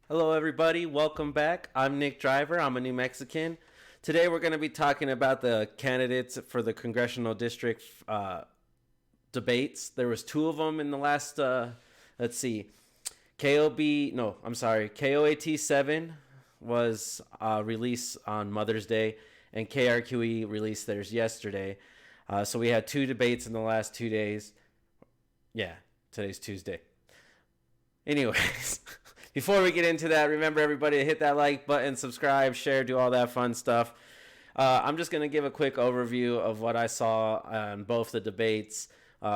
Hello, everybody. Welcome back. I'm Nick Driver. I'm a New Mexican. Today, we're going to be talking about the candidates for the congressional district debates. There was two of them in the last. Let's see, Koat7 was released on Mother's Day, and KRQE released theirs yesterday. So we had two debates in the last 2 days. Yeah, today's Tuesday. Anyways, before we get into that, remember everybody to hit that like button, subscribe, share, do all that fun stuff. I'm just going to give a quick overview of what I saw on both the debates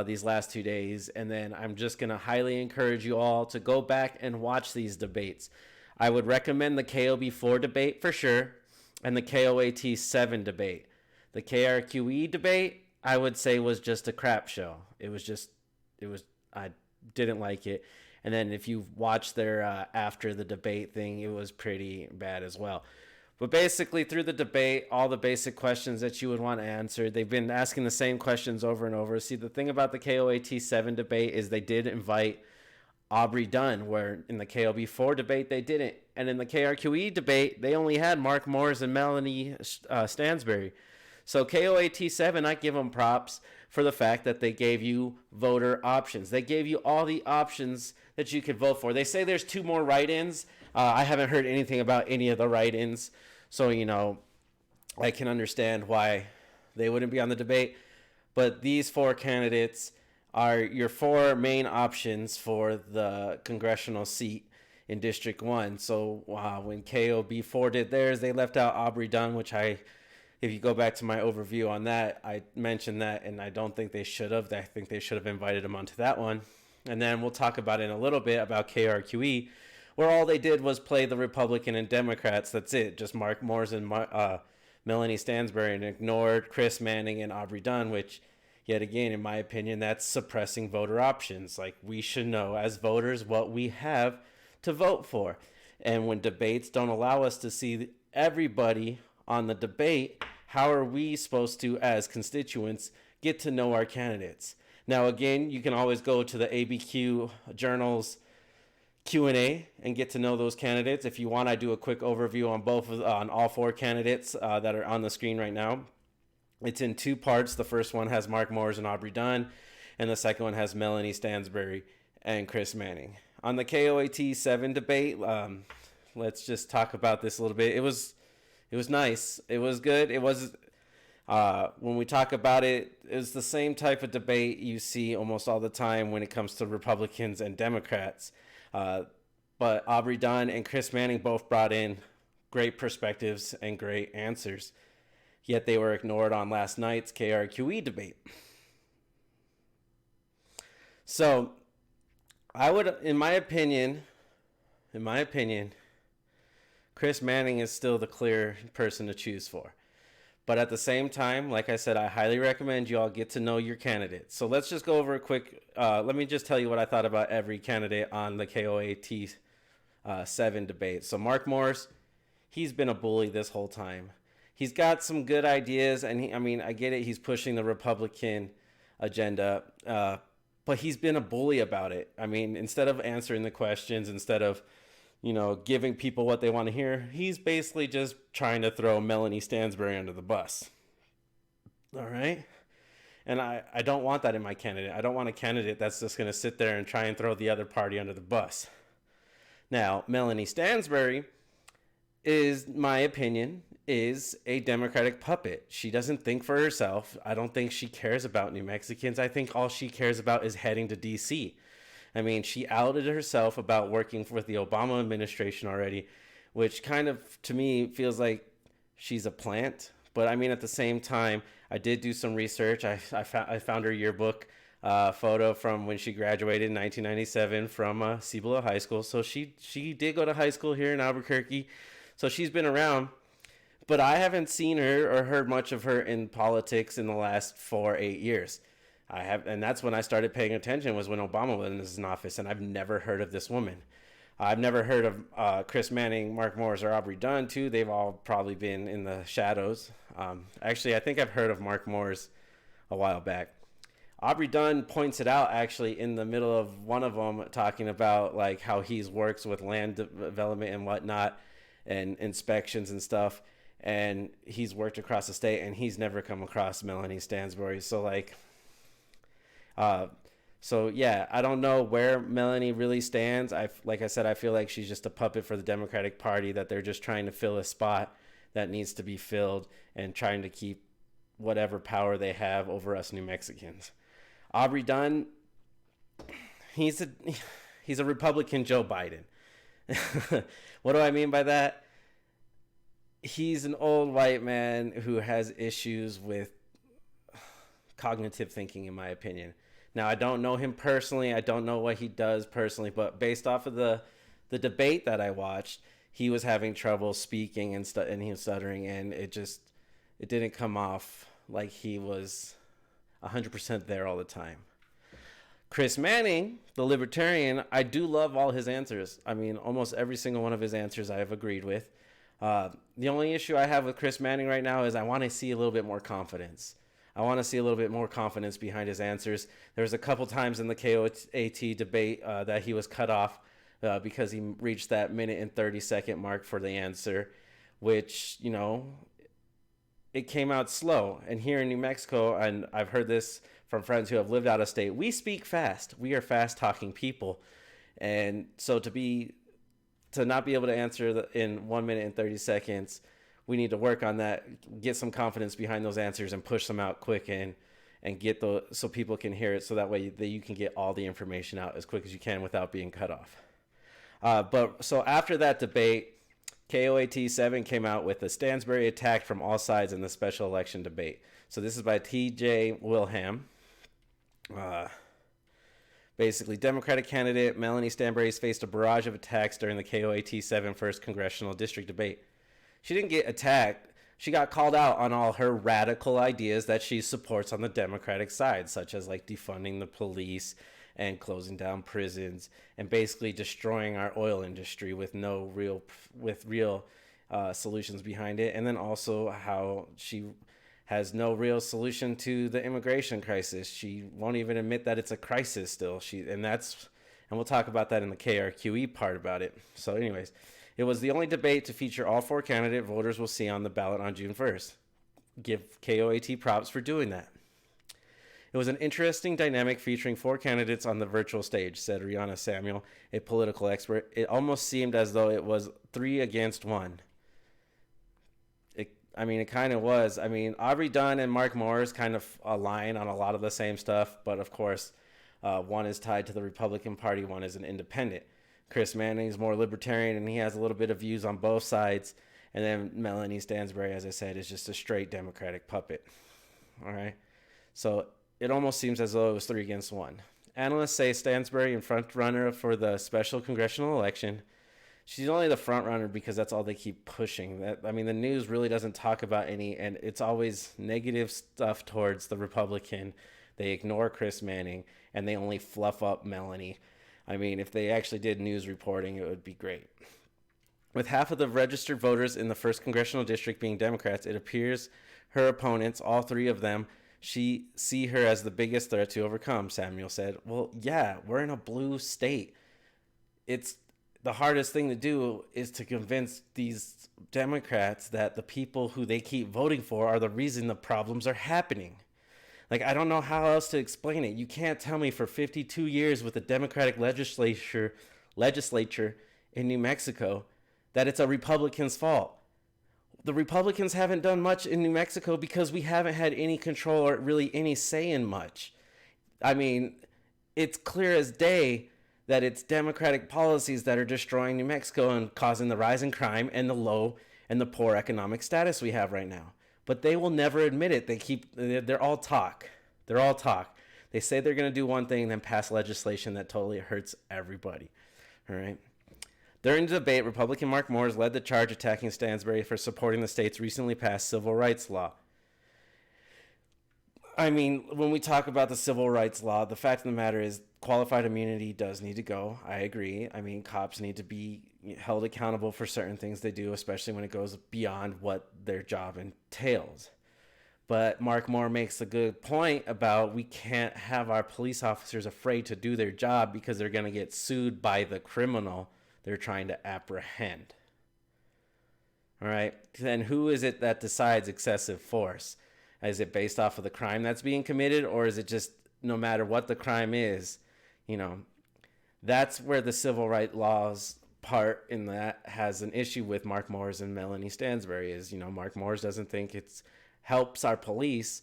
these last 2 days, and then I'm just going to highly encourage you all to go back and watch these debates. I would recommend the KOB4 debate for sure, and the KOAT7 debate. The KRQE debate, I would say, was just a crap show. I didn't like it. And then if you watch their after the debate thing, it was pretty bad as well. But basically, through the debate, all the basic questions that you would want answered, they've been asking the same questions over and over. See, the thing about the KOAT7 debate is they did invite Aubrey Dunn, where in the KOB4 debate, they didn't. And in the KRQE debate, they only had Mark Moores and Melanie Stansbury. So KOAT7, I give them props for the fact that they gave you voter options. They gave you all the options that you could vote for. They say there's two more write-ins. I haven't heard anything about any of the write-ins. So, I can understand why they wouldn't be on the debate. But these four candidates are your four main options for the congressional seat in District 1. So when KOB4 did theirs, they left out Aubrey Dunn, which if you go back to my overview on that, I mentioned that, and I don't think they should have. I think they should have invited him onto that one. And then we'll talk about in a little bit about KRQE, where all they did was play the Republican and Democrats. That's it, just Mark Moores and Melanie Stansbury, and ignored Chris Manning and Aubrey Dunn, which, yet again, in my opinion, that's suppressing voter options. Like, we should know as voters what we have to vote for. And when debates don't allow us to see everybody on the debate, how are we supposed to, as constituents, get to know our candidates? Now, again, you can always go to the ABQ Journal's Q&A and get to know those candidates. If you want, I do a quick overview on all four candidates that are on the screen right now. It's in two parts. The first one has Mark Moores and Aubrey Dunn, and the second one has Melanie Stansbury and Chris Manning. On the KOAT7 debate, let's just talk about this a little bit. It was nice. It was good. It was, when we talk about it, it's the same type of debate you see almost all the time when it comes to Republicans and Democrats. But Aubrey Dunn and Chris Manning both brought in great perspectives and great answers. Yet they were ignored on last night's KRQE debate. So I would, in my opinion, Chris Manning is still the clear person to choose for. But at the same time, like I said, I highly recommend you all get to know your candidates. So let's just go over a quick, let me just tell you what I thought about every candidate on the KOAT7 debate. So Mark Morris, he's been a bully this whole time. He's got some good ideas, and I get it, he's pushing the Republican agenda, but he's been a bully about it. Instead of answering the questions, instead of giving people what they want to hear, he's basically just trying to throw Melanie Stansbury under the bus. All right? And I don't want that in my candidate. I don't want a candidate that's just going to sit there and try and throw the other party under the bus. Now, Melanie Stansbury my opinion, is a Democratic puppet. She doesn't think for herself. I don't think she cares about New Mexicans. I think all she cares about is heading to D.C. She outed herself about working with the Obama administration already, which kind of, to me, feels like she's a plant. But at the same time, I did do some research. I found her yearbook photo from when she graduated in 1997 from Cibola High School. So she did go to high school here in Albuquerque. So she's been around. But I haven't seen her or heard much of her in politics in the last 8 years. And that's when I started paying attention, was when Obama was in office, and I've never heard of this woman. I've never heard of Chris Manning, Mark Moores, or Aubrey Dunn, too. They've all probably been in the shadows. Actually, I think I've heard of Mark Moores a while back. Aubrey Dunn points it out actually in the middle of one of them, talking about like how he's works with land development and whatnot and inspections and stuff. And he's worked across the state and he's never come across Melanie Stansbury. So like, so yeah, I don't know where Melanie really stands. Like I said, I feel like she's just a puppet for the Democratic Party, that they're just trying to fill a spot that needs to be filled and trying to keep whatever power they have over us New Mexicans. Aubrey Dunn, he's a Republican Joe Biden. What do I mean by that? He's an old white man who has issues with cognitive thinking, in my opinion. Now, I don't know him personally. I don't know what he does personally, but based off of the debate that I watched, he was having trouble speaking and he was stuttering, and it didn't come off like he was 100% there all the time. Chris Manning, the libertarian, I do love all his answers. I mean, almost every single one of his answers I have agreed with. The only issue I have with Chris Manning right now is I want to see a little bit more confidence. I want to see a little bit more confidence behind his answers. There was a couple times in the Koat debate that he was cut off because he reached that minute and 30-second mark for the answer, which, you know, it came out slow. And here in New Mexico, and I've heard this from friends who have lived out of state, we speak fast. We are fast-talking people. And so to not be able to answer in 1 minute and 30 seconds, we need to work on that, get some confidence behind those answers and push them out quick and get so people can hear it, so that way that you can get all the information out as quick as you can without being cut off. So after that debate, Koat7 came out with a Stansbury attack from all sides in the special election debate. So this is by T.J. Wilhelm. Basically, Democratic candidate Melanie Stansbury faced a barrage of attacks during the Koat7 first congressional district debate. She didn't get attacked. She got called out on all her radical ideas that she supports on the Democratic side, such as like defunding the police and closing down prisons and basically destroying our oil industry with real solutions behind it. And then also how she has no real solution to the immigration crisis. She won't even admit that it's a crisis still. And we'll talk about that in the KRQE part about it. So anyways, it was the only debate to feature all four candidates voters will see on the ballot on June 1st. Give KOAT props for doing that. It was an interesting dynamic featuring four candidates on the virtual stage, said Rihanna Samuel, a political expert. It almost seemed as though it was 3 against 1. It kind of was. I mean, Aubrey Dunn and Mark Morris kind of align on a lot of the same stuff, but of course, one is tied to the Republican Party, one is an independent. Chris Manning is more libertarian, and he has a little bit of views on both sides. And then Melanie Stansbury, as I said, is just a straight Democratic puppet. All right. So it almost seems as though it was 3 against 1. Analysts say Stansbury, in front runner for the special congressional election. She's only the front runner because that's all they keep pushing. The news really doesn't talk about any, and it's always negative stuff towards the Republican. They ignore Chris Manning, and they only fluff up Melanie. I mean, if they actually did news reporting, it would be great. With half of the registered voters in the first congressional district being Democrats, it appears her opponents, all three of them, see her as the biggest threat to overcome, Samuel said. Well, yeah, we're in a blue state. It's the hardest thing to do is to convince these Democrats that the people who they keep voting for are the reason the problems are happening. Like, I don't know how else to explain it. You can't tell me for 52 years with the Democratic legislature in New Mexico that it's a Republican's fault. The Republicans haven't done much in New Mexico because we haven't had any control or really any say in much. I mean, it's clear as day that it's Democratic policies that are destroying New Mexico and causing the rise in crime and the low and the poor economic status we have right now. But they will never admit it. They're all talk. They're all talk. They say they're going to do one thing and then pass legislation that totally hurts everybody. All right. During the debate, Republican Mark Morris led the charge attacking Stansbury for supporting the state's recently passed civil rights law. I mean, when we talk about the civil rights law, the fact of the matter is qualified immunity does need to go. I agree. I mean, cops need to be held accountable for certain things they do, especially when it goes beyond what their job entails. But Mark Moore makes a good point about we can't have our police officers afraid to do their job because they're going to get sued by the criminal they're trying to apprehend. All right. Then who is it that decides excessive force? Is it based off of the crime that's being committed, or is it just no matter what the crime is, that's where the civil rights laws part in that has an issue with Mark Moores and Melanie Stansbury is, Mark Moores doesn't think it's helps our police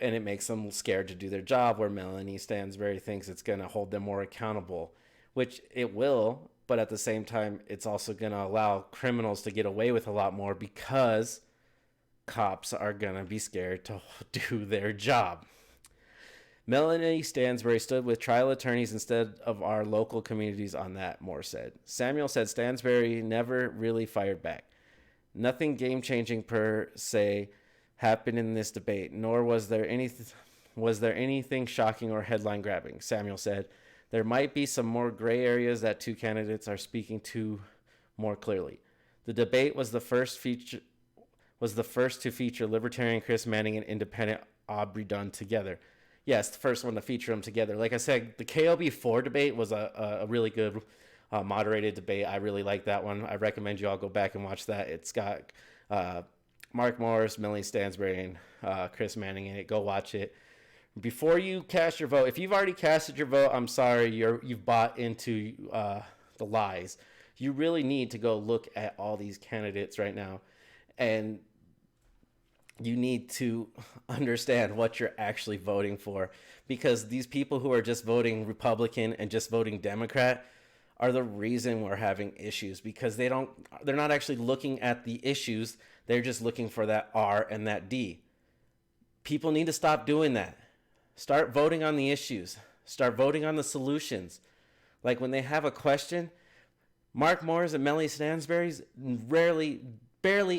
and it makes them scared to do their job, where Melanie Stansbury thinks it's going to hold them more accountable, which it will, but at the same time, it's also going to allow criminals to get away with a lot more because cops are going to be scared to do their job. Melanie Stansbury stood with trial attorneys instead of our local communities on that, Moore said. Samuel said Stansbury never really fired back. Nothing game-changing per se happened in this debate, nor was there anything shocking or headline-grabbing. Samuel said there might be some more gray areas that two candidates are speaking to more clearly. The debate was the first to feature Libertarian Chris Manning and Independent Aubrey Dunn together. Yes, the first one to feature them together. Like I said, the KOB4 debate was a really good moderated debate. I really like that one. I recommend you all go back and watch that. It's got Mark Morris, Melanie Stansbury, and Chris Manning in it. Go watch it. Before you cast your vote, if you've already casted your vote, I'm sorry, you've bought into the lies. You really need to go look at all these candidates right now, and you need to understand what you're actually voting for, because these people who are just voting Republican and just voting Democrat are the reason we're having issues, because they're not actually looking at the issues. They're just looking for that R and that D. People need to stop doing that. Start voting on the issues. Start voting on the solutions. Like when they have a question, Mark Moore's and Melanie Stansbury's barely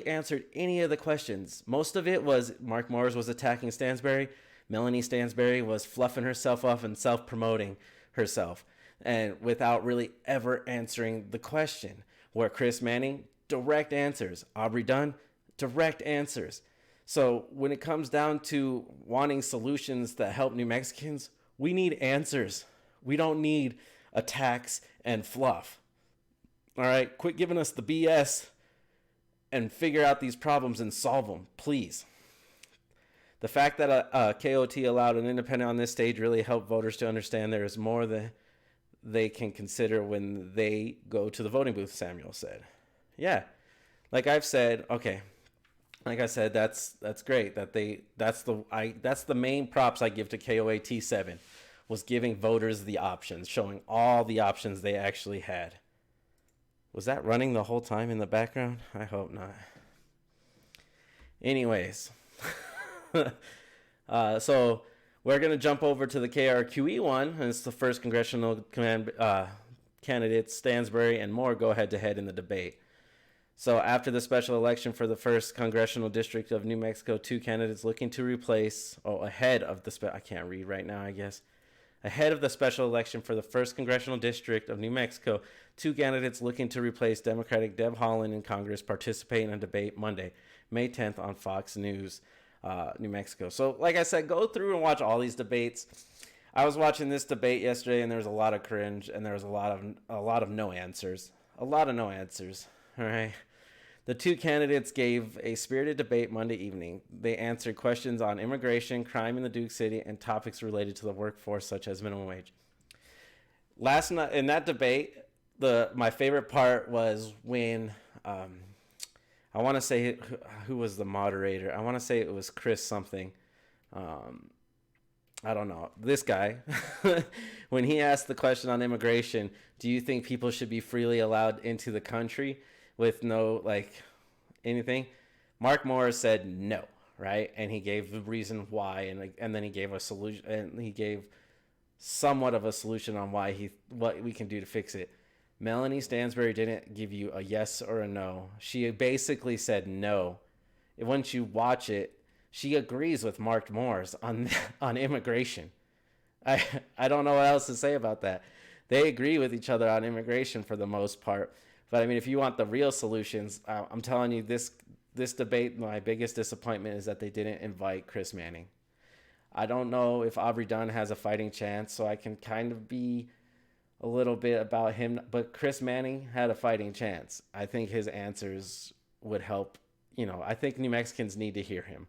answered any of the questions. Most of it was Mark Moore's was attacking Stansbury. Melanie Stansbury was fluffing herself up and self-promoting herself, and without really ever answering the question. Where Chris Manning, direct answers. Aubrey Dunn, direct answers. So when it comes down to wanting solutions that help New Mexicans, we need answers. We don't need attacks and fluff. All right, quit giving us the BS and figure out these problems and solve them, please. The fact that KOT allowed an independent on this stage really helped voters to understand there is more that they can consider when they go to the voting booth, Samuel said. Yeah, like I've said, okay. Like I said, that's great. That's the main props I give to Koat7, was giving voters the options, showing all the options they actually had. Was that running the whole time in the background? I hope not. Anyways, so we're going to jump over to the KRQE one, and it's the first congressional candidates, Stansbury and Moore, go head-to-head in the debate. So after the special election for the first congressional district of New Mexico, two candidates looking to replace, ahead of the, I can't read right now, I guess. Ahead of the special election for the first congressional district of New Mexico, two candidates looking to replace Democratic Deb Haaland in Congress participate in a debate Monday, May 10th on Fox News, New Mexico. So like I said, go through and watch all these debates. I was watching this debate yesterday, and there was a lot of cringe, and there was a lot of no answers. A lot of no answers. All right. The two candidates gave a spirited debate Monday evening. They answered questions on immigration, crime in the Duke City, and topics related to the workforce, such as minimum wage. Last night in that debate, my favorite part was when I want to say who was the moderator. I want to say it was Chris something. I don't know. This guy, when he asked the question on immigration, do you think people should be freely allowed into the country with no, anything? Mark Morris said no, right? And he gave the reason why, and then he gave a solution, and he gave somewhat of a solution on what we can do to fix it. Melanie Stansbury didn't give you a yes or a no. She basically said no. Once you watch it, she agrees with Mark Morris on immigration. I don't know what else to say about that. They agree with each other on immigration for the most part. But I mean, if you want the real solutions, I'm telling you, this debate, my biggest disappointment is that they didn't invite Chris Manning. I don't know if Aubrey Dunn has a fighting chance, so I can kind of be a little bit about him. But Chris Manning had a fighting chance. I think his answers would help. I think New Mexicans need to hear him.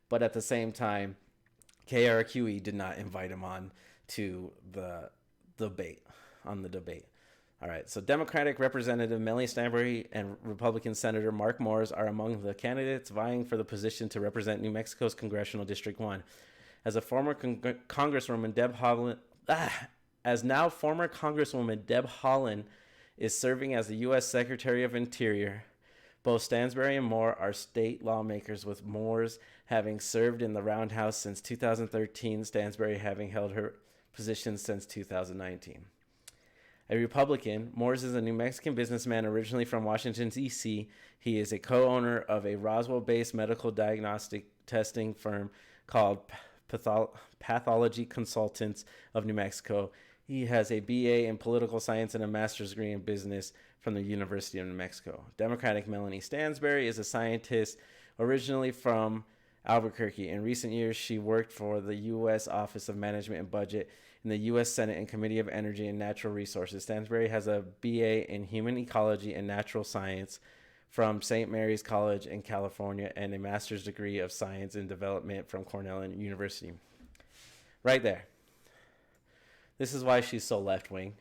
But at the same time, KRQE did not invite him on to the debate. All right, so Democratic Representative Melanie Stanbury and Republican Senator Mark Moores are among the candidates vying for the position to represent New Mexico's Congressional District 1. As a former Congresswoman, former Congresswoman Deb Haaland is serving as the U.S. Secretary of Interior. Both Stansbury and Moore are state lawmakers, with Moore's having served in the Roundhouse since 2013, Stansbury having held her position since 2019. A Republican, Moores is a New Mexican businessman originally from Washington, D.C. He is a co-owner of a Roswell-based medical diagnostic testing firm called Pathology Consultants of New Mexico. He has a BA in political science and a master's degree in business from the University of New Mexico. Democratic Melanie Stansbury is a scientist originally from Albuquerque. In recent years, she worked for the U.S. Office of Management and Budget in the U.S. Senate and Committee of Energy and Natural Resources. Stansbury has a BA in Human Ecology and Natural Science from St. Mary's College in California and a master's degree of Science and Development from Cornell University. Right there. This is why she's so left-wing.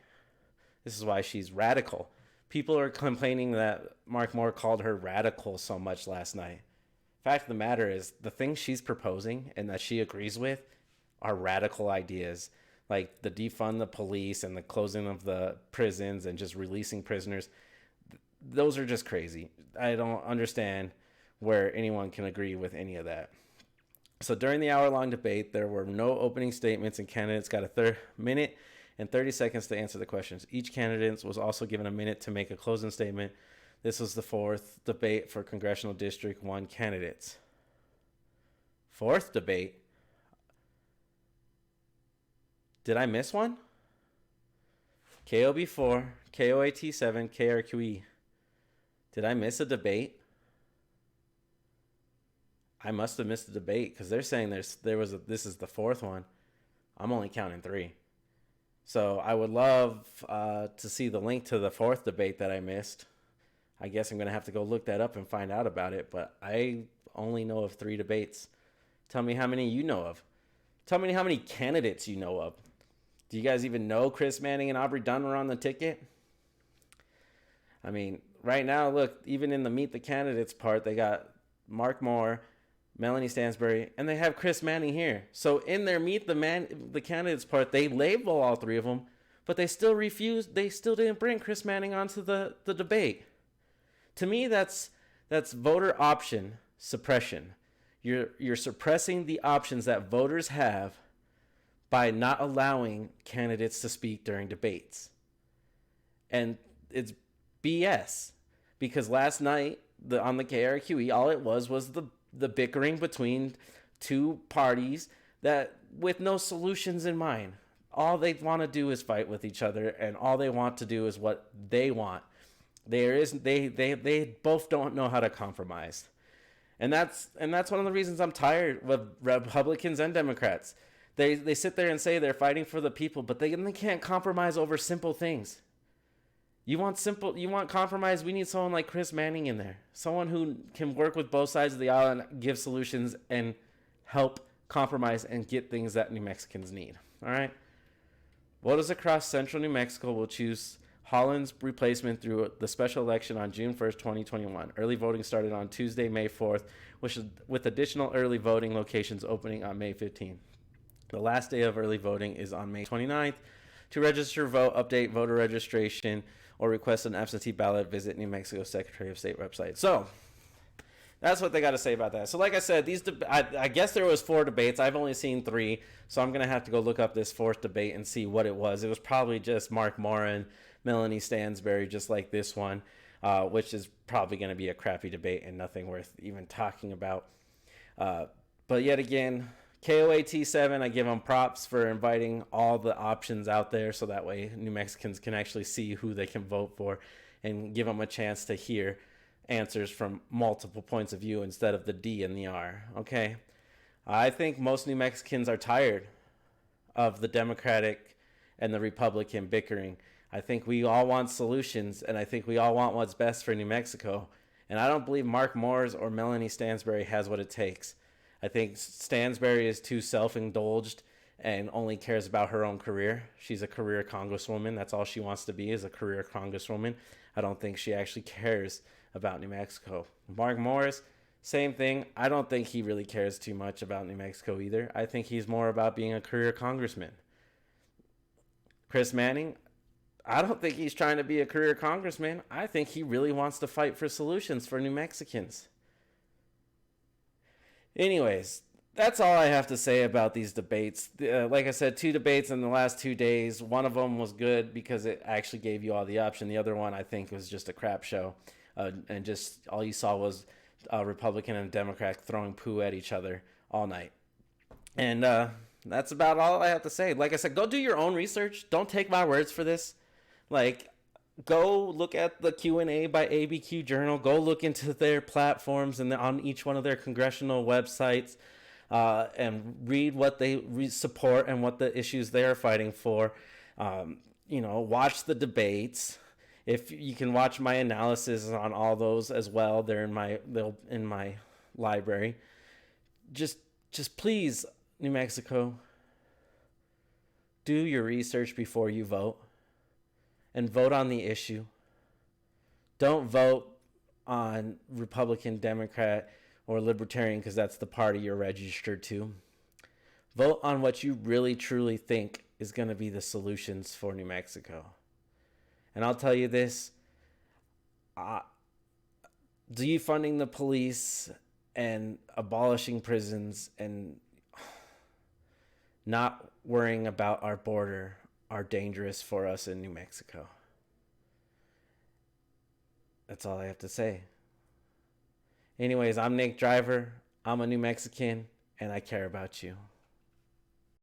This is why she's radical. People are complaining that Mark Moore called her radical so much last night. Fact of the matter is, the things she's proposing and that she agrees with are radical ideas, like the defund the police and the closing of the prisons and just releasing prisoners. Those are just crazy. I don't understand where anyone can agree with any of that. So during the hour-long debate, there were no opening statements, and candidates got a minute and 30 seconds to answer the questions. Each candidate was also given a minute to make a closing statement. This was the fourth debate for Congressional District 1 candidates. Fourth debate? Did I miss one? KOB4, Koat7, KRQE. Did I miss a debate? I must have missed a debate because they're saying this is the fourth one. I'm only counting 3. So I would love to see the link to the fourth debate that I missed. I guess I'm going to have to go look that up and find out about it, but I only know of 3 debates. Tell me how many you know of. Tell me how many candidates you know of. Do you guys even know Chris Manning and Aubrey Dunn were on the ticket? I mean, right now, look, even in the Meet the Candidates part, they got Mark Moore, Melanie Stansbury, and they have Chris Manning here. So in their Meet the Candidates part, they label all 3 of them, but they still refused. They still didn't bring Chris Manning onto the debate. To me, that's voter option suppression. You're suppressing the options that voters have by not allowing candidates to speak during debates. And it's BS, because last night on the KRQE, all it was the bickering between 2 parties that with no solutions in mind. All they want to do is fight with each other, and all they want to do is what they want. They both don't know how to compromise. And that's one of the reasons I'm tired of Republicans and Democrats. They sit there and say they're fighting for the people, but they can't compromise over simple things. You want compromise? We need someone like Chris Manning in there. Someone who can work with both sides of the aisle and give solutions and help compromise and get things that New Mexicans need. All right? Voters across central New Mexico will choose Holland's replacement through the special election on June 1st, 2021. Early voting started on Tuesday, May 4th, with additional early voting locations opening on May 15th. The last day of early voting is on May 29th. To register, vote, update voter registration, or request an absentee ballot, visit New Mexico Secretary of State website. So that's what they got to say about that. So like I said, I guess there was 4 debates. I've only seen 3, so I'm going to have to go look up this 4th debate and see what it was. It was probably just Mark Moore and Melanie Stansbury, just like this one, which is probably going to be a crappy debate and nothing worth even talking about. But yet again, Koat7, I give them props for inviting all the options out there so that way New Mexicans can actually see who they can vote for and give them a chance to hear answers from multiple points of view instead of the D and the R. Okay, I think most New Mexicans are tired of the Democratic and the Republican bickering. I think we all want solutions, and I think we all want what's best for New Mexico. And I don't believe Mark Moores or Melanie Stansbury has what it takes. I think Stansbury is too self-indulged and only cares about her own career. She's a career congresswoman. That's all she wants to be, is a career congresswoman. I don't think she actually cares about New Mexico. Mark Morris, same thing. I don't think he really cares too much about New Mexico either. I think he's more about being a career congressman. Chris Manning, I don't think he's trying to be a career congressman. I think he really wants to fight for solutions for New Mexicans. Anyways, that's all I have to say about these debates. Like I said, 2 debates in the last 2 days. One of them was good because it actually gave you all the option. The other one, I think, was just a crap show. And just all you saw was Republican and Democrat throwing poo at each other all night. And that's about all I have to say. Like I said, go do your own research. Don't take my words for this. Like, go look at the Q&A by ABQ Journal. Go look into their platforms and on each one of their congressional websites, and read what they support and what the issues they're fighting for. Watch the debates. If you can watch my analysis on all those as well, they're in my library. Just please, New Mexico, do your research before you vote. And vote on the issue. Don't vote on Republican, Democrat, or Libertarian because that's the party you're registered to. Vote on what you really, truly think is going to be the solutions for New Mexico. And I'll tell you this. Defunding the police and abolishing prisons and not worrying about our border are dangerous for us in New Mexico. That's all I have to say. Anyways, I'm Nick Driver. I'm a New Mexican, and I care about you.